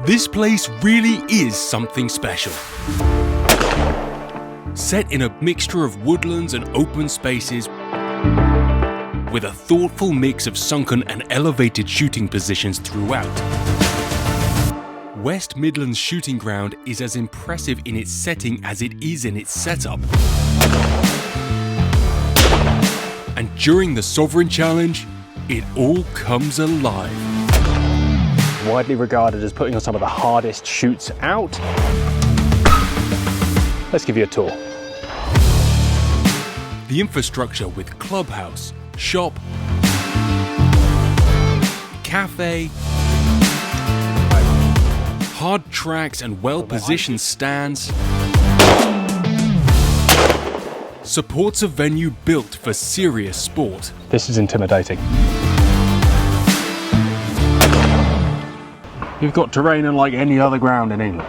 This place really is something special. Set in a mixture of woodlands and open spaces, with a thoughtful mix of sunken and elevated shooting positions throughout. West Midlands Shooting Ground is as impressive in its setting as it is in its setup. And during the Sovereign Challenge, it all comes alive. Widely regarded as putting on some of the hardest shoots out. Let's give you a tour. The infrastructure with clubhouse, shop, cafe, hard tracks and well-positioned stands supports a venue built for serious sport. This is intimidating. You've got terrain unlike any other ground in England.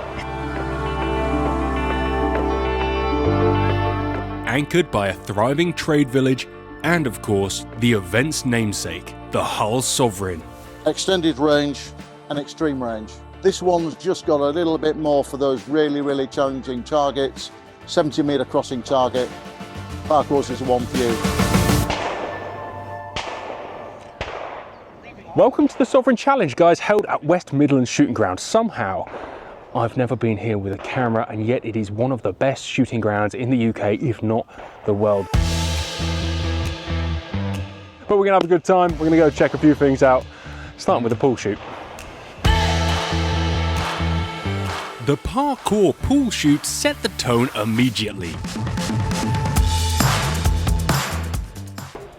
Anchored by a thriving trade village and, of course, the event's namesake, the Hull Sovereign. Extended range and extreme range. This one's just got a little bit more for those really challenging targets. 70-metre crossing target. Parkour is the one for you. Welcome to the Sovereign Challenge, guys, held at West Midlands Shooting Ground. Somehow, I've never been here with a camera, and yet it is one of the best shooting grounds in the UK, if not the world. But we're gonna have a good time. We're gonna go check a few things out, starting with the pool shoot. The parkour pool shoot set the tone immediately.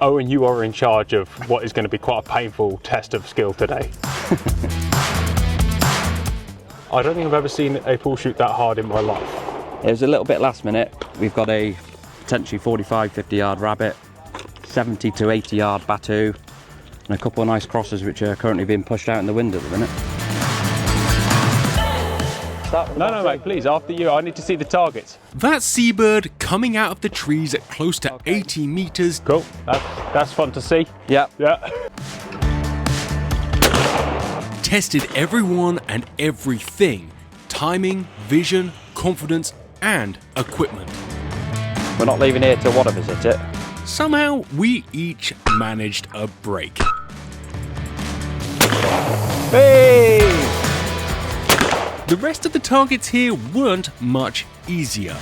Owen, you are in charge of what is going to be quite a painful test of skill today. I don't think I've ever seen a pool shoot that hard in my life. It was a little bit last minute. We've got a potentially 45, 50 yard rabbit, 70 to 80 yard batu, and a couple of nice crosses which are currently being pushed out in the wind at the minute. No, mate, please, after you. I need to see the targets. That seabird coming out of the trees at close to 80 metres. Cool, that's fun to see. Yeah. Tested everyone and everything. Timing, vision, confidence and equipment. We're not leaving here till one of us hit it. Somehow we each managed a break. Hey! The rest of the targets here weren't much easier.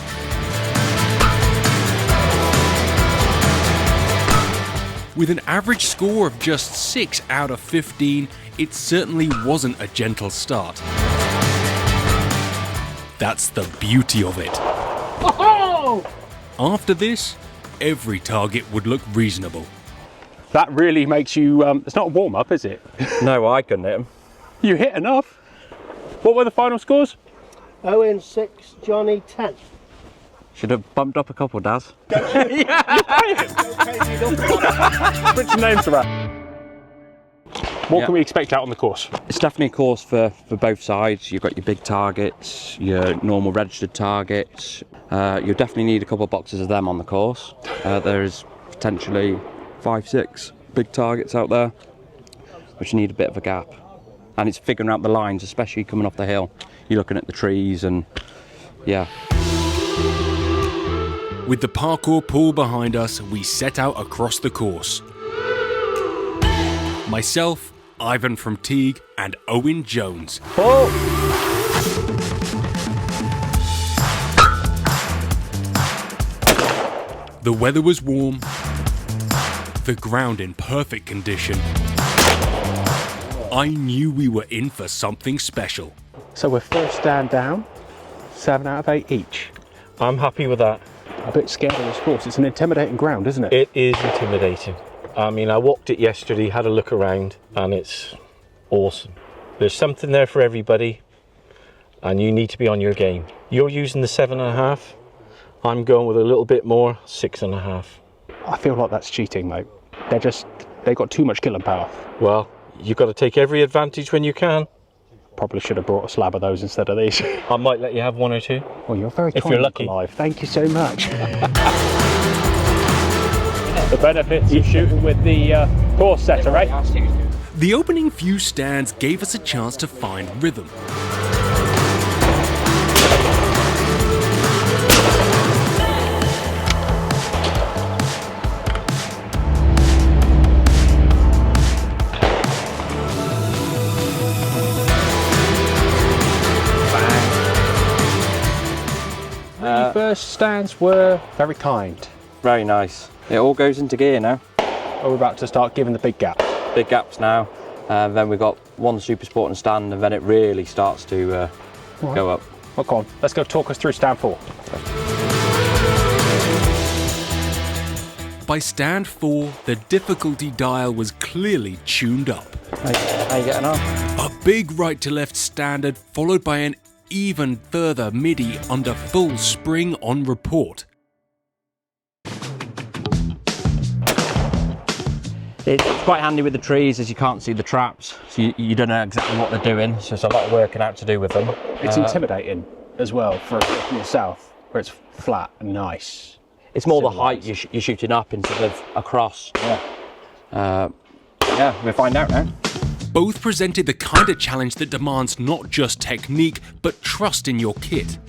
With an average score of just 6 out of 15, it certainly wasn't a gentle start. That's the beauty of it. Oh! After this, every target would look reasonable. That really makes you, it's not a warm-up, is it? No, I couldn't hit him. You hit enough. What were the final scores? Owen 6, Johnny 10. Should have bumped up a couple, Daz. Put some names to that. What can we expect out on the course? It's definitely a course for both sides. You've got your big targets, your normal registered targets. You'll definitely need a couple of boxes of them on the course. There's potentially 5, 6 big targets out there, which need a bit of a gap. And it's figuring out the lines, especially coming off the hill. You're looking at the trees and yeah. With the parkour pool behind us, we set out across the course. Myself, Ivan from Teague, and Owen Jones. Oh! The weather was warm, the ground in perfect condition. I knew we were in for something special. So we're first stand down, 7 out of 8 each. I'm happy with that. A bit scared of this course. It's an intimidating ground, isn't it? It is intimidating. I mean, I walked it yesterday, had a look around, and it's awesome. There's something there for everybody, and you need to be on your game. You're using the 7.5. I'm going with a little bit more, 6.5. I feel like that's cheating, mate. They've got too much killing power. Well, you've got to take every advantage when you can. Probably should have brought a slab of those instead of these. I might let you have 1 or 2. Well, you're very if kind, you're lucky. Alive. Thank you so much. The benefits of shooting with the course setter, right? The opening few stands gave us a chance to find rhythm. The first stands were very kind. Very nice. It all goes into gear now. We're about to start giving the big gap. Big gaps now. Then we've got one super sport and stand, and then it really starts to go up. Well, come on, let's go talk us through stand 4. By stand 4, the difficulty dial was clearly tuned up. How you getting on? A big right to left standard followed by an even further midi under full spring on report. It's quite handy with the trees as you can't see the traps, so you don't know exactly what they're doing, so it's a lot of working out to do with them. It's intimidating as well from the south, where it's flat and nice. It's more the height you're shooting up instead of across. Yeah, we'll find out now. Both presented the kind of challenge that demands not just technique, but trust in your kit.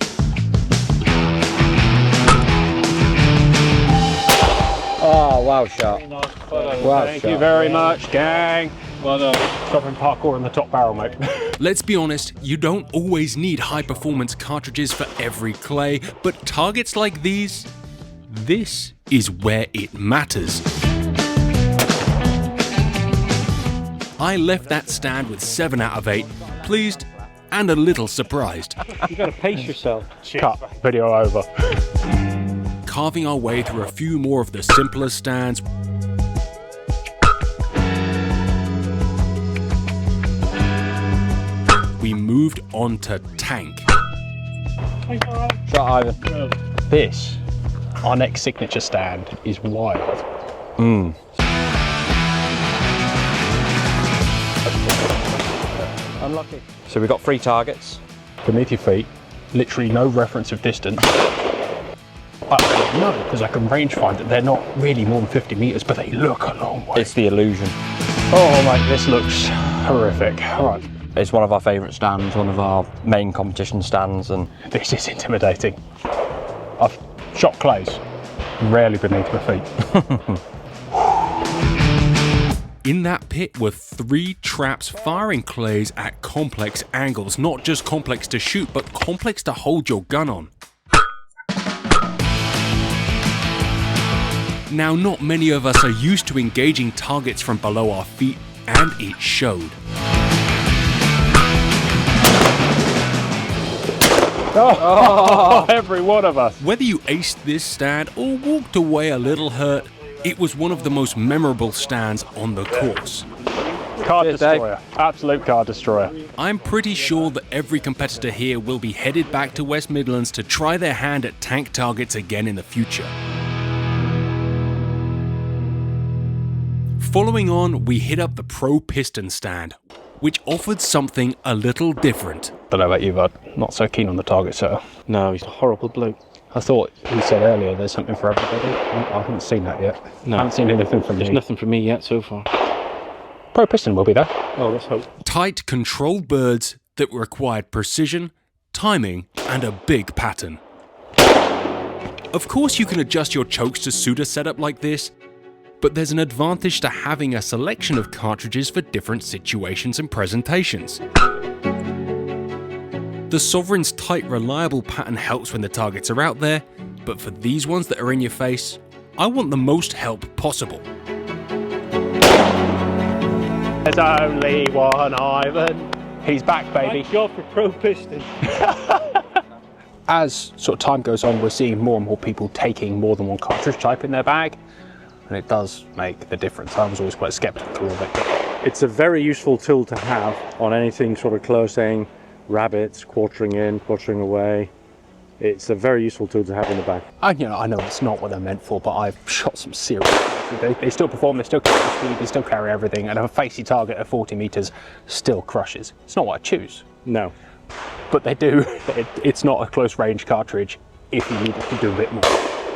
Oh, wow shot. Wow, Thank you very much, gang. Well done. Dropping parkour in the top barrel, mate. Let's be honest, you don't always need high-performance cartridges for every clay, but targets like these, this is where it matters. I left that stand with 7 out of 8, pleased and a little surprised. You've got to pace yourself. Cut, video over. Carving our way through a few more of the simpler stands, we moved on to tank. Shot Ivan. This, our next signature stand, is wild. Unlucky. So we've got 3 targets. Beneath your feet, literally no reference of distance. No, because I can range find that they're not really more than 50 meters, but they look a long way. It's the illusion. Oh mate, this looks horrific. All right, It's one of our favourite stands, one of our main competition stands, and this is intimidating. I've shot clays, rarely beneath my feet. In that pit were 3 traps firing clays at complex angles, not just complex to shoot, but complex to hold your gun on. Now, not many of us are used to engaging targets from below our feet, and it showed. Oh, every one of us. Whether you aced this stand or walked away a little hurt, it was one of the most memorable stands on the course. Card destroyer, absolute card destroyer. I'm pretty sure that every competitor here will be headed back to West Midlands to try their hand at tank targets again in the future. Following on, we hit up the Pro Piston stand, which offered something a little different. Don't know about you, bud. Not so keen on the target setter. No, he's a horrible bloke. I thought he said earlier there's something for everybody. I haven't seen that yet. No. I haven't seen anything from There's you. nothing from me yet so far. Pro Piston will be there. Oh, let's hope. Tight, controlled birds that required precision, timing, and a big pattern. Of course, you can adjust your chokes to suit a setup like this, but there's an advantage to having a selection of cartridges for different situations and presentations. The Sovereign's tight, reliable pattern helps when the targets are out there, but for these ones that are in your face, I want the most help possible. There's only one Ivan. He's back, baby. Thank God for Pro Piston. As sort of time goes on, we're seeing more and more people taking more than one cartridge type in their bag, and it does make the difference. I was always quite skeptical of it. It's a very useful tool to have on anything sort of closing, rabbits, quartering in, quartering away. It's a very useful tool to have in the bag. I know it's not what they're meant for, but I've shot some serious. They still perform, they still carry speed, they still carry everything, and a facey target at 40 meters still crushes. It's not what I choose, No. but they do. It's not a close range cartridge if you needed to do a bit more.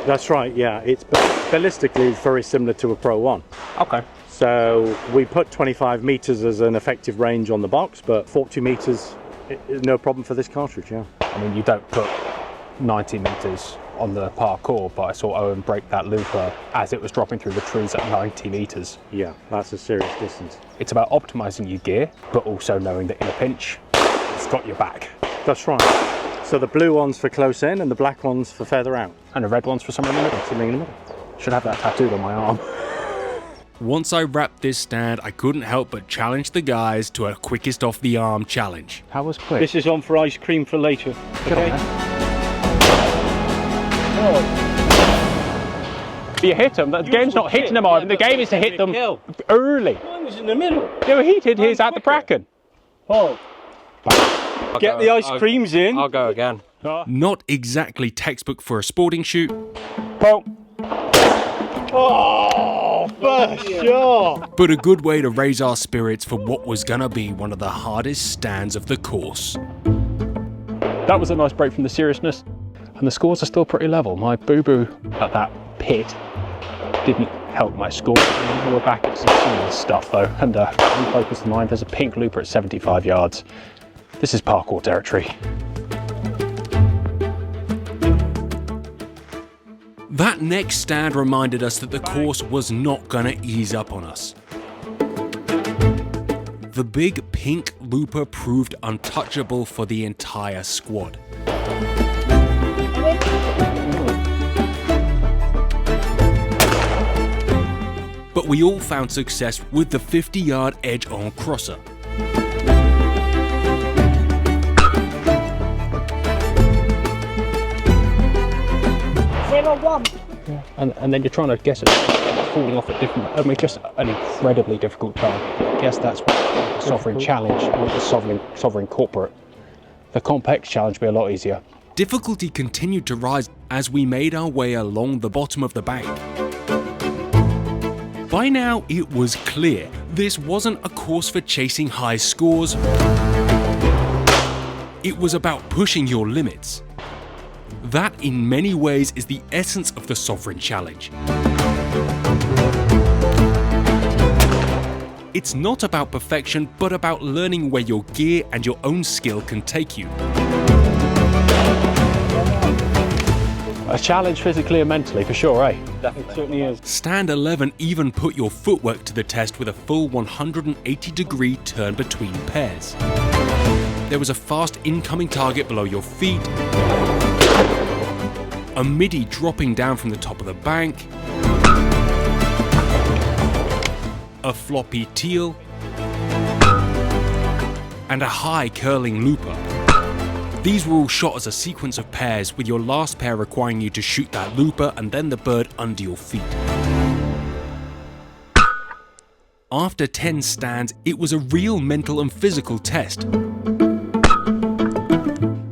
That's right, yeah. It's ballistically it's very similar to a Pro 1. Okay. So we put 25 meters as an effective range on the box, but 40 meters is no problem for this cartridge, yeah. I mean, you don't put 90 meters on the parkour, but I saw Owen break that looper as it was dropping through the trees at 90 meters. Yeah, that's a serious distance. It's about optimizing your gear, but also knowing that in a pinch, it's got your back. That's right. So the blue one's for close in and the black one's for further out. And the red one's for somewhere in the middle. Something in the middle. Should have that tattooed on my arm. Once I wrapped this stand, I couldn't help but challenge the guys to a quickest off the arm challenge. How was quick? This is on for ice cream for later. Okay. You hit them. The game's not hitting them, Ivan. The game is to hit them early. Mine was in the middle. No, he did his at the bracken. Oh. Get the ice creams in. I'll go again. Not exactly textbook for a sporting shoot, Oh, first shot. but a good way to raise our spirits for what was gonna be one of the hardest stands of the course. That was a nice break from the seriousness, and the scores are still pretty level. My boo-boo at that pit didn't help my score. We're back at some serious stuff though, and refocus the mind. There's a pink looper at 75 yards. This is parkour territory. That next stand reminded us that the course was not gonna ease up on us. The big pink looper proved untouchable for the entire squad. But we all found success with the 50-yard edge-on crosser. And then you're trying to guess it falling off at different, I mean, just an incredibly difficult target. I guess that's what the Sovereign Challenge, or the Sovereign Corporate. The Complex Challenge would be a lot easier. Difficulty continued to rise as we made our way along the bottom of the bank. By now, it was clear this wasn't a course for chasing high scores. It was about pushing your limits. That, in many ways, is the essence of the Sovereign Challenge. It's not about perfection, but about learning where your gear and your own skill can take you. A challenge physically and mentally, for sure, eh? It certainly is. Stand 11 even put your footwork to the test with a full 180-degree turn between pairs. There was a fast incoming target below your feet, a midi dropping down from the top of the bank, a floppy teal, and a high curling looper. These were all shot as a sequence of pairs, with your last pair requiring you to shoot that looper and then the bird under your feet. After 10 stands, it was a real mental and physical test.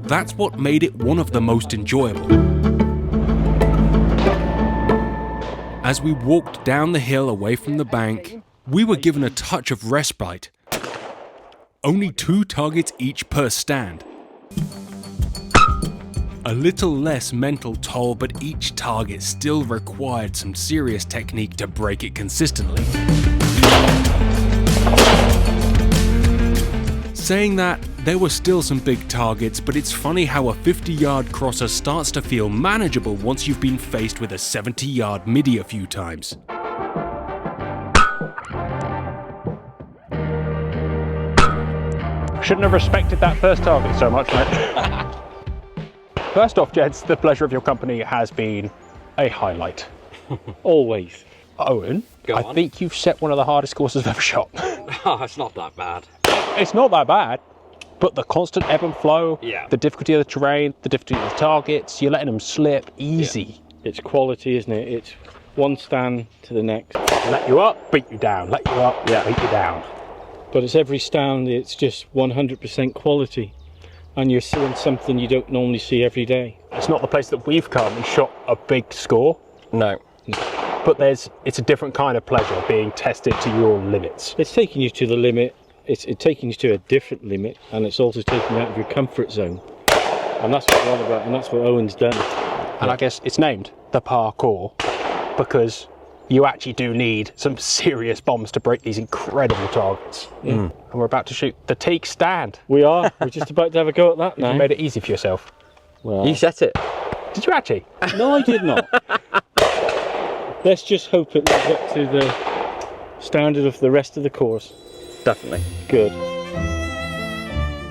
That's what made it one of the most enjoyable. As we walked down the hill away from the bank, we were given a touch of respite. Only 2 targets each per stand. A little less mental toll, but each target still required some serious technique to break it consistently. Saying that, there were still some big targets, but it's funny how a 50-yard crosser starts to feel manageable once you've been faced with a 70-yard midi a few times. Shouldn't have respected that first target so much, mate. First off, gents, the pleasure of your company has been a highlight. Always. Owen, Go I on. think you've set one of the hardest courses I've ever shot. Oh, it's not that bad. It's not that bad, but the constant ebb and flow, Yeah. the difficulty of the terrain, the difficulty of the targets, you're letting them slip easy. It's quality, isn't it? It's one stand to the next. Let you up, beat you down. Let you up, beat you down. But it's every stand, it's just 100% quality. And you're seeing something you don't normally see every day. It's not the place that we've come and shot a big score, No. but it's a different kind of pleasure being tested to your limits. It's taking you to the limit, it's taking you to a different limit, and it's also taking you out of your comfort zone. And that's what we're all about, and that's what Owen's done. And I guess it's named the parkour because you actually do need some serious bombs to break these incredible targets. And we're about to shoot the teak stand. We are, we're just about to have a go at that now. You made it easy for yourself. Well, You set it. Did you actually? No, I did not. Let's just hope it lives up to the standard of the rest of the course. Definitely. Good.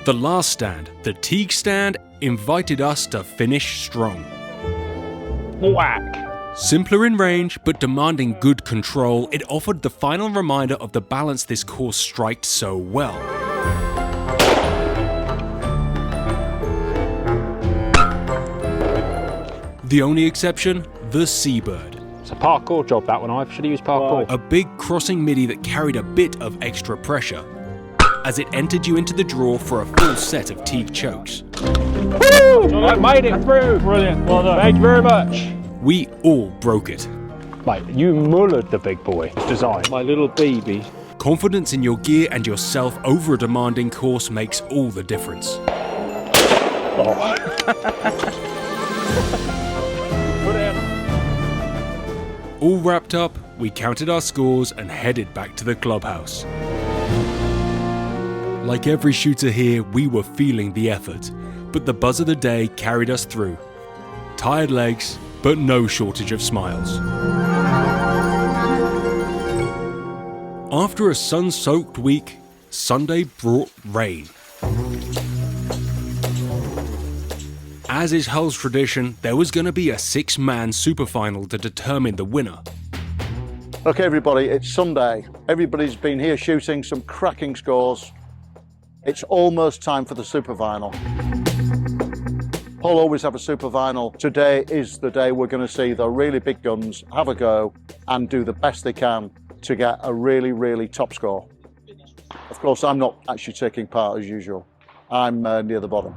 The last stand, the Teague stand, invited us to finish strong. Whack! Simpler in range, but demanding good control, it offered the final reminder of the balance this course striked so well. The only exception, the Seabird. It's a parkour job, that one. I should have used parkour. A big crossing midi that carried a bit of extra pressure, as it entered you into the draw for a full set of Teague chokes. Woo! I made it through! Brilliant, well done. Thank you very much. We all broke it. Mate, you mullered the big boy. Design. My little baby. Confidence in your gear and yourself over a demanding course makes all the difference. All wrapped up, we counted our scores and headed back to the clubhouse. Like every shooter here, we were feeling the effort, but the buzz of the day carried us through. Tired legs, but no shortage of smiles. After a sun-soaked week, Sunday brought rain. As is Hull's tradition, there was going to be a 6-man super final to determine the winner. Okay everybody, it's Sunday. Everybody's been here shooting some cracking scores. It's almost time for the super final. Hull always have a super final. Today is the day we're going to see the really big guns have a go and do the best they can to get a really, really top score. Of course, I'm not actually taking part as usual. I'm near the bottom.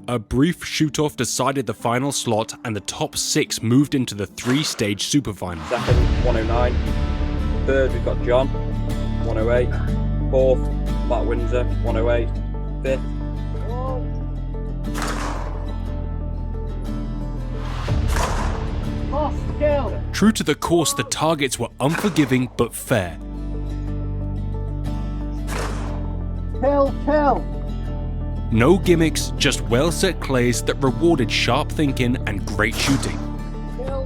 A brief shoot-off decided the final slot and the top 6 moved into the 3-stage super final. Second, 109. Third, we've got John, 108. Fourth, Mark Windsor, 108. Fifth. True to the course, the targets were unforgiving but fair. Kill! No gimmicks, just well-set clays that rewarded sharp thinking and great shooting. Kill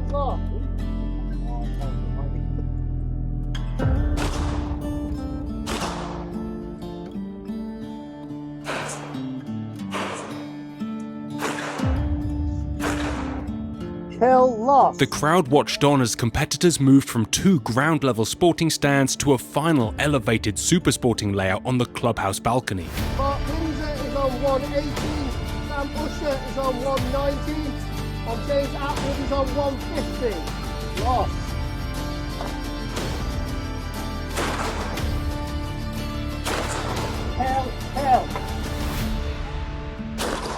lost. The crowd watched on as competitors moved from 2 ground-level sporting stands to a final elevated super sporting layout on the clubhouse balcony. Mark Windsor is on 118, Sam Usher is on 119, and James Atwood is on 150. Lost. Hell.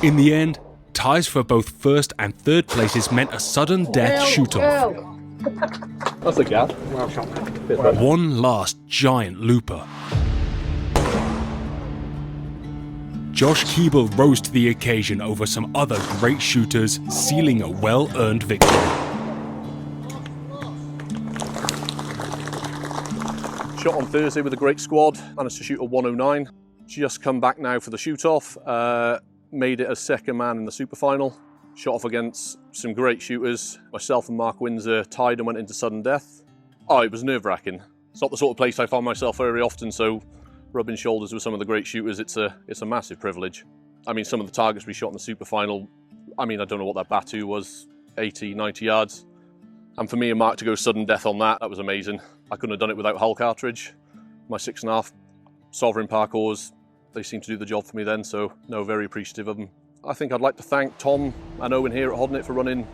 In the end, ties for both first and third places meant a sudden death shoot-off. That's a gap. One last giant looper. Josh Keeble rose to the occasion over some other great shooters, sealing a well-earned victory. Shot on Thursday with a great squad, managed to shoot a 109. Just come back now for the shoot-off. Made it as second man in the super final. Shot off against some great shooters. Myself and Mark Windsor tied and went into sudden death. Oh, it was nerve-wracking. It's not the sort of place I find myself very often, so rubbing shoulders with some of the great shooters, it's a massive privilege. I mean, some of the targets we shot in the super final, I mean, I don't know what that Batu was, 80, 90 yards. And for me and Mark to go sudden death on that was amazing. I couldn't have done it without Hull cartridge. My 6.5 Sovereign parkours, they seemed to do the job for me then, so no, very appreciative of them. I think I'd like to thank Tom and Owen here at Hodnet for running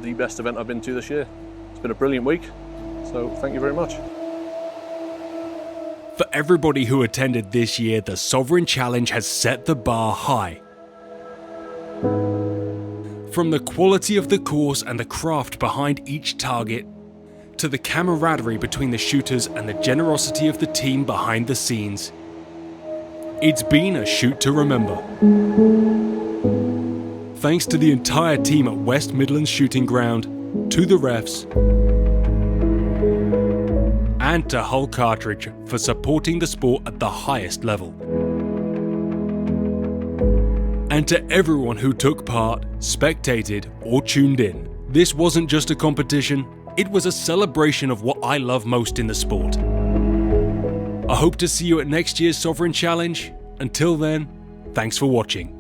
the best event I've been to this year. It's been a brilliant week, so thank you very much. For everybody who attended this year, the Sovereign Challenge has set the bar high. From the quality of the course and the craft behind each target, to the camaraderie between the shooters and the generosity of the team behind the scenes, it's been a shoot to remember. Thanks to the entire team at West Midlands Shooting Ground, to the refs, and to Hull Cartridge for supporting the sport at the highest level. And to everyone who took part, spectated, or tuned in. This wasn't just a competition, it was a celebration of what I love most in the sport. I hope to see you at next year's Sovereign Challenge. Until then, thanks for watching.